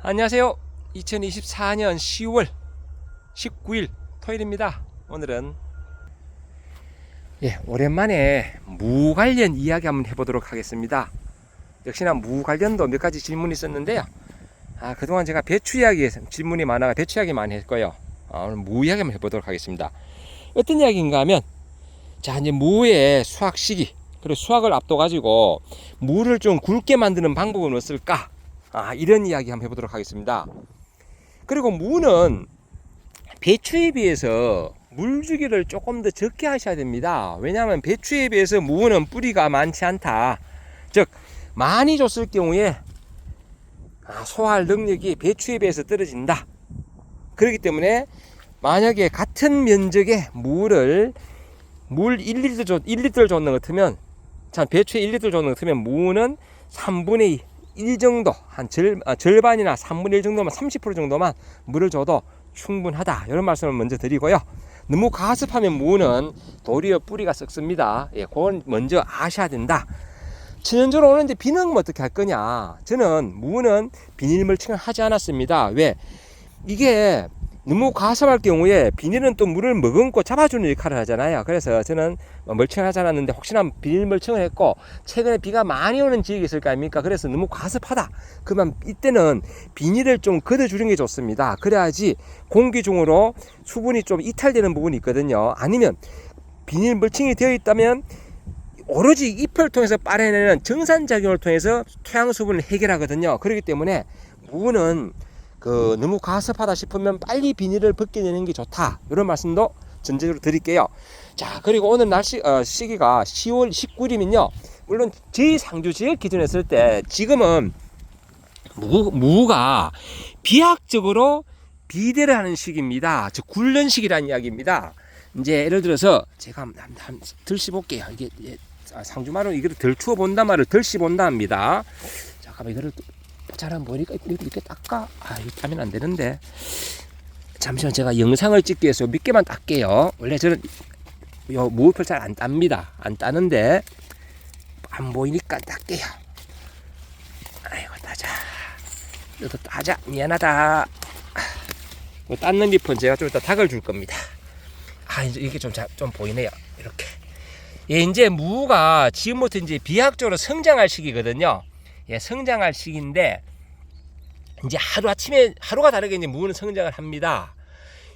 안녕하세요. 2024년 10월 19일 토요일입니다. 오늘은 오랜만에 무 관련 이야기 한번 해보도록 하겠습니다. 역시나 무 관련도 몇 가지 질문이 있었는데요. 그동안 제가 배추 이야기 질문이 많아서 배추 이야기 많이 했고요. 오늘 무 이야기 한번 해보도록 하겠습니다. 어떤 이야기인가 하면, 이제 무의 수확 시기, 그리고 수확을 앞둬가지고 무를 좀 굵게 만드는 방법은 없을까? 이런 이야기 한번 해보도록 하겠습니다. 그리고 무는 배추에 비해서 물주기를 조금 더 적게 하셔야 됩니다. 왜냐하면 배추에 비해서 무는 뿌리가 많지 않다. 즉 많이 줬을 경우에 소화할 능력이 배추에 비해서 떨어진다. 그렇기 때문에 만약에 같은 면적의 물 1리터를 줬는 것 같으면, 배추에 1리터 줬는 것 같으면 무는 3분의 1 정도, 절반이나 3분의 1 정도만, 30% 정도만 물을 줘도 충분하다. 이런 말씀을 먼저 드리고요. 너무 가습하면 무는 도리어 뿌리가 썩습니다. 그건 먼저 아셔야 된다. 천연적으로 오는데 비는 어떻게 할 거냐? 저는 무는 비닐 멀칭을 하지 않았습니다. 왜? 이게 너무 가습할 경우에 비닐은 또 물을 머금고 잡아주는 역할을 하잖아요. 그래서 저는 멀칭을 하지 않았는데, 혹시나 비닐 멀칭을 했고 최근에 비가 많이 오는 지역이 있을 거 아닙니까? 그래서 너무 가습하다 그러면 이때는 비닐을 좀 걷어주는 게 좋습니다. 그래야지 공기 중으로 수분이 좀 이탈되는 부분이 있거든요. 아니면 비닐 멀칭이 되어 있다면 오로지 잎을 통해서 빨아내는 정산작용을 통해서 토양 수분을 해결하거든요. 그렇기 때문에 무는 너무 가습하다 싶으면 빨리 비닐을 벗겨내는 게 좋다. 이런 말씀도 전제적으로 드릴게요. 자, 그리고 오늘 시기가 10월 19일이면요. 물론 저희 상주 지역 기준으로 했을 때 지금은 무가 비약적으로 비대를 하는 시기입니다. 즉 굴른 시기라는 이야기입니다. 이제 예를 들어서 제가 한번 덜 씹어볼게요. 이게 상주말은 이거를 덜 추워 본다 말을 덜 씹어본다 합니다. 잠깐만 이거를 잘 안 보이니까 이렇게 닦아. 이거 따면 안 되는데. 잠시만, 제가 영상을 찍기 위해서 몇 개만 닦게요. 원래 저는 무잎을 잘 안 땁니다. 안 따는데 안 보이니까 닦게요. 아이고, 따자. 너도 따자. 미안하다. 닦는 잎은 제가 좀 이따 닭을 줄 겁니다. 이게 좀 보이네요. 이렇게. 이제 무가 지금부터 이제 비약적으로 성장할 시기거든요. 성장할 시기인데, 이제 하루가 다르게 이제 무는 성장을 합니다.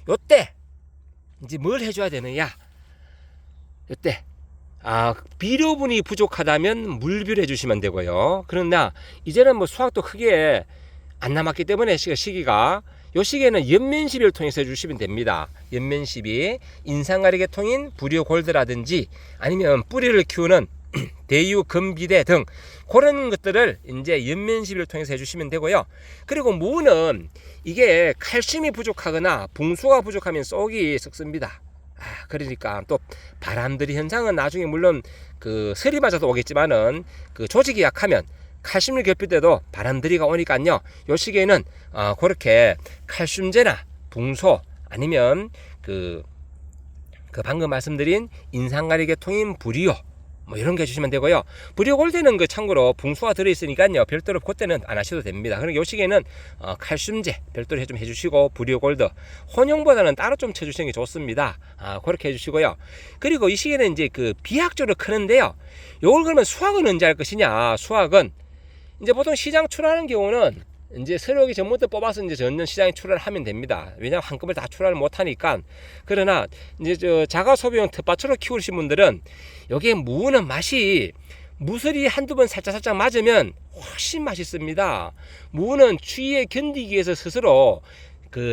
요때 이제 뭘 해줘야 되느냐? 요때 비료분이 부족하다면 물비를 해주시면 되고요. 그러나 이제는 수확도 크게 안 남았기 때문에 시기가, 요 시기에는 연면시비를 통해서 해주시면 됩니다. 연면시비, 인산가리계통인 부리오골드라든지 아니면 뿌리를 키우는 대유, 금비대 등 그런 것들을 이제 연면시비를 통해서 해주시면 되고요. 그리고 무는 이게 칼슘이 부족하거나 붕수가 부족하면 쏙이 썩습니다. 그러니까 또 바람들이 현상은 나중에 물론 서리 맞아도 오겠지만은 조직이 약하면 칼슘을 겹칠 때도 바람들이가 오니까요. 요 시기에는 그렇게 칼슘제나 붕소 아니면 방금 말씀드린 인산가리계통인 부리오 이런 게 해주시면 되고요. 부리오골드는 참고로 붕수가 들어있으니까요. 별도로 그때는 안 하셔도 됩니다. 그러니까 요 시기에는 칼슘제 별도로 좀 해주시고, 부리오골드 혼용보다는 따로 좀 쳐주시는 게 좋습니다. 그렇게 해주시고요. 그리고 이 시기에는 이제 비약적으로 크는데요. 요걸 그러면 수확은 언제 할 것이냐? 수확은 이제 보통 시장 출하하는 경우는 이제 서력이 전부터 뽑아서 이제 전년 시장에 출하를 하면 됩니다. 왜냐하면 한꺼번에 다 출하를 못 하니까. 그러나 이제 자가 소비용 텃밭으로 키우신 분들은 여기에 무는 맛이, 무설이 한두 번 살짝 맞으면 훨씬 맛있습니다. 무는 추위에 견디기 위해서 스스로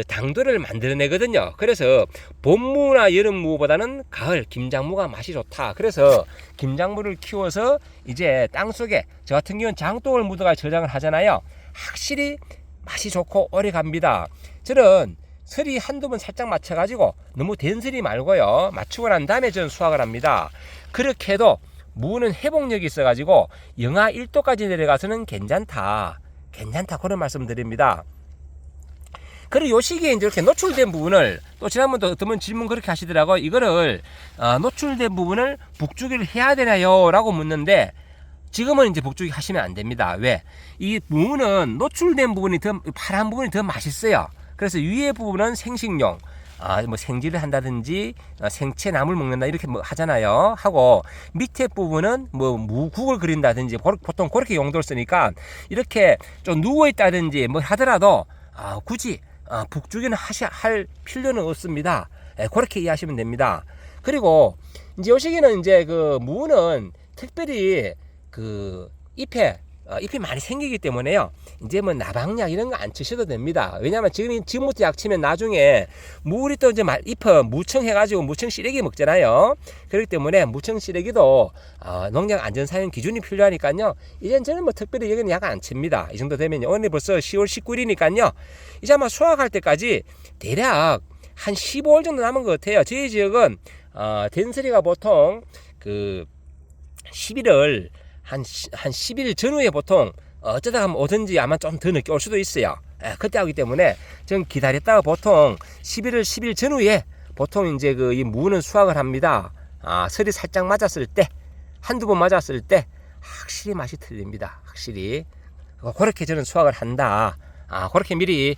당도를 만들어내거든요. 그래서 봄무나 여름무보다는 가을 김장무가 맛이 좋다. 그래서 김장무를 키워서 이제 땅속에, 저 같은 경우는 장독을 묻어가 저장을 하잖아요. 확실히 맛이 좋고 오래 갑니다. 저는 설이 한두 번 살짝 맞춰가지고 너무 된설이 말고요, 맞추고 난 다음에 저는 수확을 합니다. 그렇게 해도 무는 회복력이 있어가지고 영하 1도까지 내려가서는 괜찮다 그런 말씀 드립니다. 그리고 요 시기에 이제 이렇게 노출된 부분을, 또 지난번도 어떤 분 질문 그렇게 하시더라고요. 이거를 노출된 부분을 북주기를 해야 되나요? 라고 묻는데, 지금은 이제 복주기 하시면 안 됩니다. 왜? 이 무는 노출된 부분이 더 파란 부분이 더 맛있어요. 그래서 위에 부분은 생식용, 뭐 생쥐를 한다든지 생채 나물 먹는다 이렇게 뭐 하잖아요. 하고 밑에 부분은 뭐 무국을 그린다든지 보통 그렇게 용도를 쓰니까 이렇게 좀 누워 있다든지 뭐 하더라도 굳이 북주기는 할 필요는 없습니다. 그렇게 이해하시면 됩니다. 그리고 이제 요 시기는 이제 그 무는 특별히 그 잎이 많이 생기기 때문에요. 이제 뭐 나방약 이런 거 안 치셔도 됩니다. 왜냐하면 지금부터 약 치면 나중에 물이 또 이제 잎은 무청해가지고 무청 시래기 먹잖아요. 그렇기 때문에 무청 시래기도 농약 안전 사용 기준이 필요하니까요. 이젠 저는 뭐 특별히 여기는 약 안 칩니다. 이 정도 되면요. 오늘 벌써 10월 19일이니까요. 이제 아마 수확할 때까지 대략 한 15월 정도 남은 것 같아요. 저희 지역은 된스리가 보통 그 11월 한 10일 전후에 보통 어쩌다가 오든지 아마 좀 더 늦게 올 수도 있어요. 그때 하기 때문에 전 기다렸다가 보통 11월 10일 전후에 보통 이제 이 무는 수확을 합니다. 설이 살짝 맞았을 때, 한두 번 맞았을 때 확실히 맛이 틀립니다. 확실히. 그렇게 저는 수확을 한다. 그렇게 미리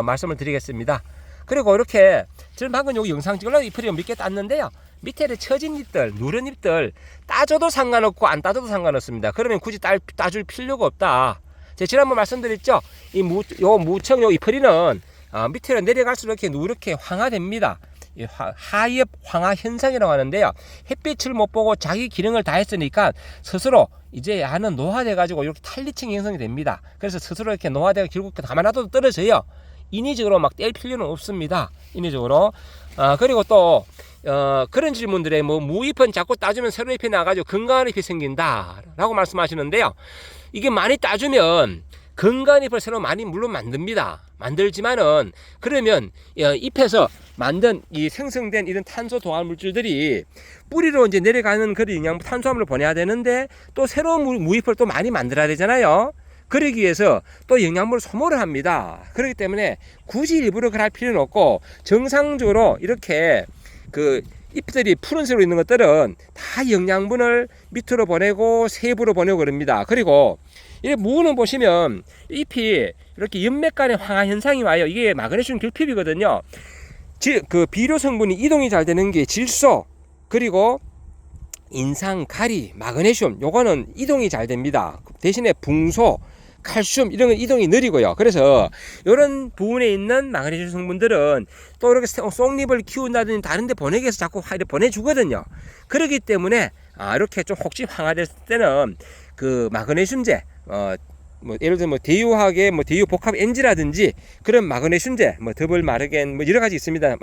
말씀을 드리겠습니다. 그리고 이렇게 저는 방금 여기 영상 찍으려고 잎을 몇 개 땄는데요. 밑에 처진 잎들, 누런 잎들 따줘도 상관없고 안 따줘도 상관없습니다. 그러면 굳이 따줄 필요가 없다. 제가 지난번 말씀드렸죠. 요 무청 요 잎풀이는 밑으로 내려갈수록 이렇게 누렇게 황화됩니다. 하엽 황화 현상이라고 하는데요. 햇빛을 못 보고 자기 기능을 다 했으니까 스스로 이제 안은 노화돼 가지고 이렇게 탈리층이 형성이 됩니다. 그래서 스스로 이렇게 노화되고 결국 가만 놔둬도 떨어져요. 인위적으로 막 뗄 필요는 없습니다. 인위적으로. 그리고 또 그런 질문들에 뭐 무잎은 자꾸 따주면 새로 잎이 나가지고 건강한 잎이 생긴다 라고 말씀하시는데요. 이게 많이 따주면 건강한 잎을 새로 많이 물론 만들지만은 그러면 잎에서 만든 이 생성된 이런 탄소 동화 물질들이 뿌리로 이제 내려가는 그런 영양 탄수화물을 보내야 되는데 또 새로운 무잎을 또 많이 만들어야 되잖아요. 그러기 위해서 또 영양분을 소모를 합니다. 그렇기 때문에 굳이 일부러 그럴 필요는 없고 정상적으로 이렇게 그 잎들이 푸른색으로 있는 것들은 다 영양분을 밑으로 보내고 세부로 보내고 그럽니다. 그리고 이 무는 보시면 잎이 이렇게 연맥간의 황화 현상이 와요. 이게 마그네슘 결핍이거든요. 그 비료 성분이 이동이 잘 되는 게 질소, 그리고 인상, 가리, 마그네슘 요거는 이동이 잘 됩니다. 대신에 붕소, 칼슘 이런 건 이동이 느리고요. 그래서 이런 부분에 있는 마그네슘 성분들은 또 이렇게 쏙잎을 키운다든지 다른 데 보내기 위해서 자꾸 보내주거든요. 그렇기 때문에 이렇게 좀 혹시 황화됐을 때는 그 마그네슘제 뭐 예를 들면 대유하게 대유 복합 엔지라든지 그런 마그네슘제 더블 마르겐 여러 가지 있습니다.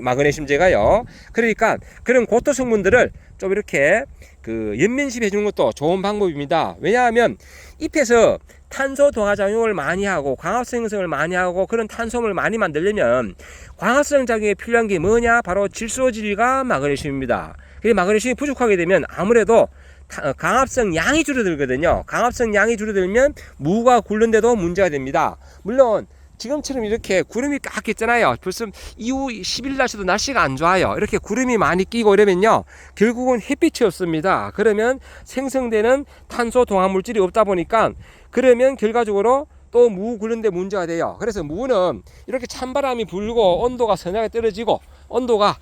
마그네슘제가요. 그러니까 그런 고토 성분들을 좀 이렇게 연면시 해주는 것도 좋은 방법입니다. 왜냐하면 잎에서 탄소 동화 작용을 많이 하고 광합성 형성을 많이 하고 그런 탄소물을 많이 만들려면 광합성 작용에 필요한 게 뭐냐? 바로 질소질과 마그네슘입니다. 그 마그네슘이 부족하게 되면 아무래도 강합성 양이 줄어들거든요. 강합성 양이 줄어들면 무가 굵는데도 문제가 됩니다. 물론 지금처럼 이렇게 구름이 꽉 꼈잖아요. 벌써 이후 10일 날씨도 날씨가 안 좋아요. 이렇게 구름이 많이 끼고 이러면요, 결국은 햇빛이 없습니다. 그러면 생성되는 탄소 동화 물질이 없다 보니까 그러면 결과적으로 또 무 굵는데 문제가 돼요. 그래서 무는 이렇게 찬바람이 불고 온도가 서늘하게 떨어지고 온도가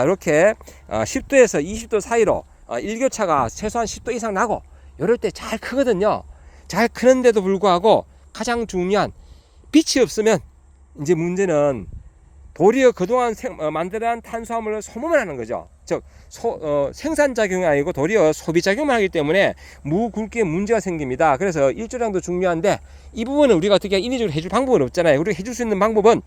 이렇게 10도에서 20도 사이로 일교차가 최소한 10도 이상 나고 이럴 때 잘 크거든요. 잘 크는데도 불구하고 가장 중요한 빛이 없으면 이제 문제는 도리어 그동안 만들어낸 탄수화물을 소모만 하는 거죠. 즉 생산작용이 아니고 도리어 소비작용만 하기 때문에 무 굵기에 문제가 생깁니다. 그래서 일조량도 중요한데 이 부분은 우리가 어떻게 인위적으로 해줄 방법은 없잖아요. 우리가 해줄 수 있는 방법은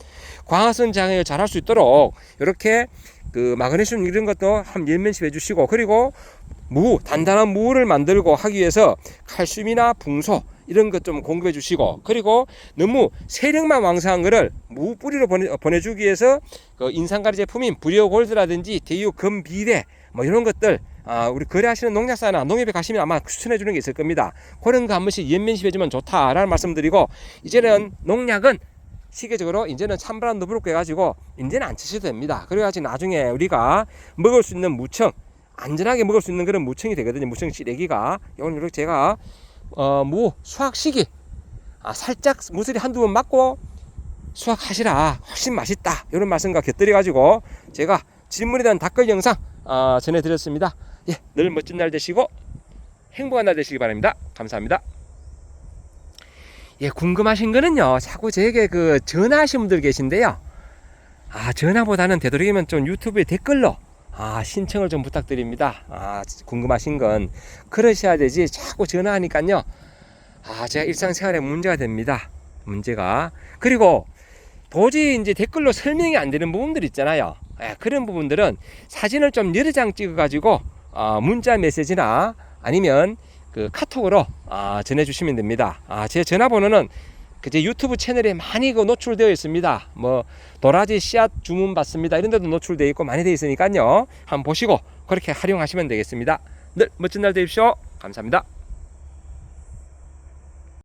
광합성 작용을 잘 할 수 있도록 이렇게 마그네슘 이런 것도 한 연면씩 해주시고, 그리고 단단한 무를 만들고 하기 위해서 칼슘이나 붕소 이런 것 좀 공급해 주시고, 그리고 너무 세력만 왕성한 거를 무 뿌리로 보내주기 위해서 인산가리 제품인 브리오골드라든지 대유 금비대 이런 것들 우리 거래하시는 농약사나 농협에 가시면 아마 추천해 주는 게 있을 겁니다. 그런 거 한 번씩 연면시 해주면 좋다라는 말씀드리고, 이제는 농약은 시계적으로 이제는 찬바람도 불고 해가지고 이제는 안 치셔도 됩니다. 그래가지고 나중에 우리가 먹을 수 있는 무청 안전하게 먹을 수 있는 그런 무청이 되거든요. 무청 찌래기가. 오늘 이렇게 제가 무 수확 시기 살짝 무슬이 한두 번 맞고 수확하시라 훨씬 맛있다 이런 말씀과 곁들여 가지고 제가 질문에 대한 답글 영상 전해드렸습니다. 예, 늘 멋진 날 되시고 행복한 날 되시기 바랍니다. 감사합니다. 예, 궁금하신 거는요, 자꾸 저에게 전화하신 분들 계신데요. 전화보다는 되도록이면 좀 유튜브에 댓글로 신청을 좀 부탁드립니다. 궁금하신 건 그러셔야 되지 자꾸 전화하니까요. 제가 일상생활에 문제가 됩니다. 문제가. 그리고 도저히 이제 댓글로 설명이 안 되는 부분들 있잖아요. 그런 부분들은 사진을 좀 여러 장 찍어 가지고 문자 메시지나 아니면 카톡으로 전해주시면 됩니다. 제 전화번호는 제 유튜브 채널에 많이 노출되어 있습니다. 뭐 도라지 씨앗 주문 받습니다 이런 데도 노출되어 있고 많이 되어 있으니까요, 한번 보시고 그렇게 활용하시면 되겠습니다. 늘 멋진 날 되십시오. 감사합니다.